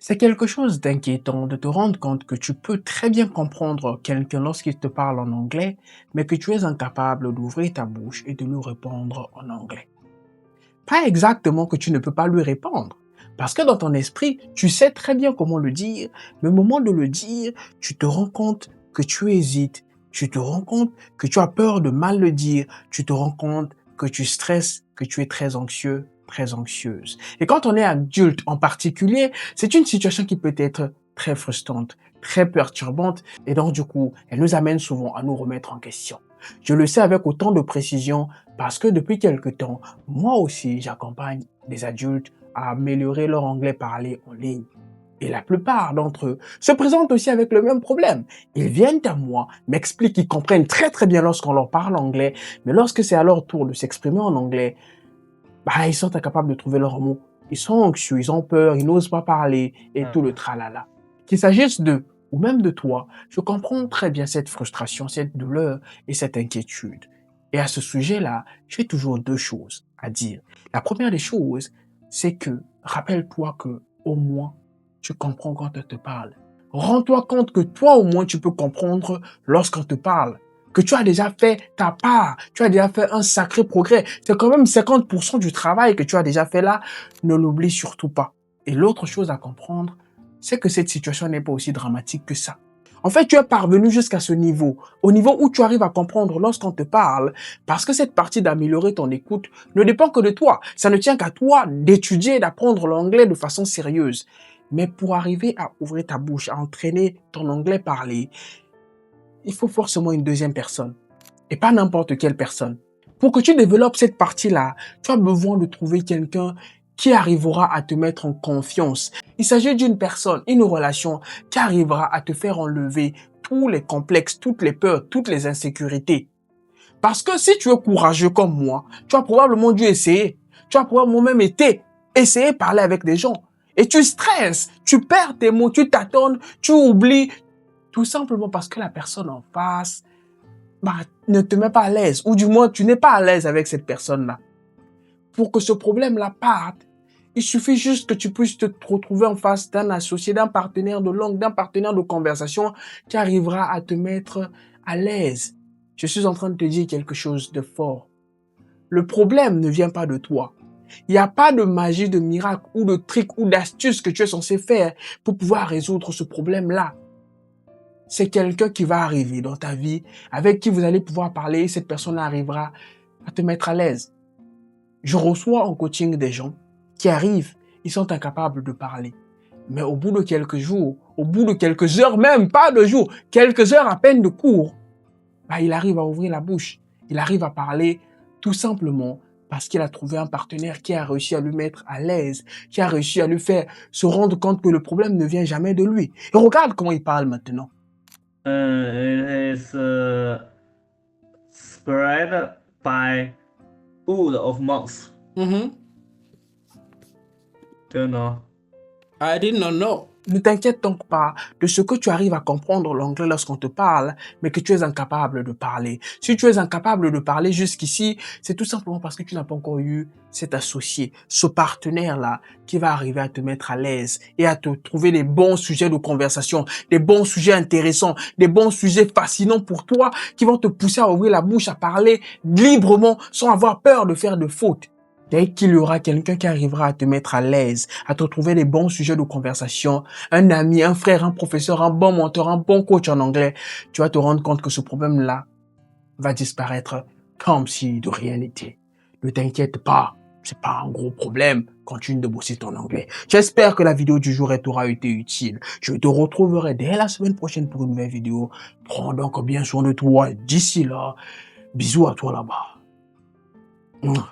C'est quelque chose d'inquiétant de te rendre compte que tu peux très bien comprendre quelqu'un lorsqu'il te parle en anglais, mais que tu es incapable d'ouvrir ta bouche et de lui répondre en anglais. Pas exactement que tu ne peux pas lui répondre, parce que dans ton esprit, tu sais très bien comment le dire, mais au moment de le dire, tu te rends compte que tu hésites, tu te rends compte que tu as peur de mal le dire, tu te rends compte que tu stresses, que tu es très anxieux, très anxieuse. Et quand on est adulte en particulier, c'est une situation qui peut être très frustrante, très perturbante, et donc du coup, elle nous amène souvent à nous remettre en question. Je le sais avec autant de précision parce que depuis quelque temps, moi aussi, j'accompagne des adultes à améliorer leur anglais parlé en ligne. Et la plupart d'entre eux se présentent aussi avec le même problème. Ils viennent à moi, m'expliquent qu'ils comprennent très très bien lorsqu'on leur parle anglais, mais lorsque c'est à leur tour de s'exprimer en anglais, ils sont incapables de trouver leurs mots. Ils sont anxieux, ils ont peur, ils n'osent pas parler et tout le tralala. Qu'il s'agisse d'eux ou même de toi, je comprends très bien cette frustration, cette douleur et cette inquiétude. Et à ce sujet-là, j'ai toujours deux choses à dire. La première des choses, c'est que rappelle-toi que au moins tu comprends quand on te parle. Rends-toi compte que toi au moins tu peux comprendre lorsqu'on te parle. Que tu as déjà fait ta part, tu as déjà fait un sacré progrès. C'est quand même 50% du travail que tu as déjà fait là. Ne l'oublie surtout pas. Et l'autre chose à comprendre, c'est que cette situation n'est pas aussi dramatique que ça. En fait, tu es parvenu jusqu'à ce niveau, au niveau où tu arrives à comprendre lorsqu'on te parle, parce que cette partie d'améliorer ton écoute ne dépend que de toi. Ça ne tient qu'à toi d'étudier et d'apprendre l'anglais de façon sérieuse. Mais pour arriver à ouvrir ta bouche, à entraîner ton anglais parlé, il faut forcément une deuxième personne. Et pas n'importe quelle personne. Pour que tu développes cette partie-là, tu as besoin de trouver quelqu'un qui arrivera à te mettre en confiance. Il s'agit d'une personne, une relation qui arrivera à te faire enlever tous les complexes, toutes les peurs, toutes les insécurités. Parce que si tu es courageux comme moi, tu as probablement dû essayer. Tu as probablement même été essayer de parler avec des gens. Et tu stresses, tu perds tes mots, tu tâtonnes, tu oublies. Tout simplement parce que la personne en face ne te met pas à l'aise, ou du moins tu n'es pas à l'aise avec cette personne-là. Pour que ce problème-là parte, il suffit juste que tu puisses te retrouver en face d'un associé, d'un partenaire de langue, d'un partenaire de conversation qui arrivera à te mettre à l'aise. Je suis en train de te dire quelque chose de fort. Le problème ne vient pas de toi. Il n'y a pas de magie, de miracle ou de trick ou d'astuce que tu es censé faire pour pouvoir résoudre ce problème-là. C'est quelqu'un qui va arriver dans ta vie, avec qui vous allez pouvoir parler, et cette personne arrivera à te mettre à l'aise. Je reçois en coaching des gens qui arrivent, ils sont incapables de parler. Mais au bout de quelques jours, au bout de quelques heures même, pas de jours, quelques heures à peine de cours, il arrive à ouvrir la bouche. Il arrive à parler tout simplement parce qu'il a trouvé un partenaire qui a réussi à lui mettre à l'aise, qui a réussi à lui faire se rendre compte que le problème ne vient jamais de lui. Et regarde comment il parle maintenant. It is spread by word of mouth. Don't know. I did not know. Ne t'inquiète donc pas de ce que tu arrives à comprendre l'anglais lorsqu'on te parle, mais que tu es incapable de parler. Si tu es incapable de parler jusqu'ici, c'est tout simplement parce que tu n'as pas encore eu cet associé, ce partenaire-là qui va arriver à te mettre à l'aise et à te trouver des bons sujets de conversation, des bons sujets intéressants, des bons sujets fascinants pour toi qui vont te pousser à ouvrir la bouche, à parler librement sans avoir peur de faire de fautes. Dès qu'il y aura quelqu'un qui arrivera à te mettre à l'aise, à te trouver les bons sujets de conversation, un ami, un frère, un professeur, un bon mentor, un bon coach en anglais, tu vas te rendre compte que ce problème-là va disparaître comme si de rien n'était. Ne t'inquiète pas, c'est pas un gros problème. Continue de bosser ton anglais. J'espère que la vidéo du jour t'aura été utile. Je te retrouverai dès la semaine prochaine pour une nouvelle vidéo. Prends donc bien soin de toi. D'ici là, bisous à toi là-bas.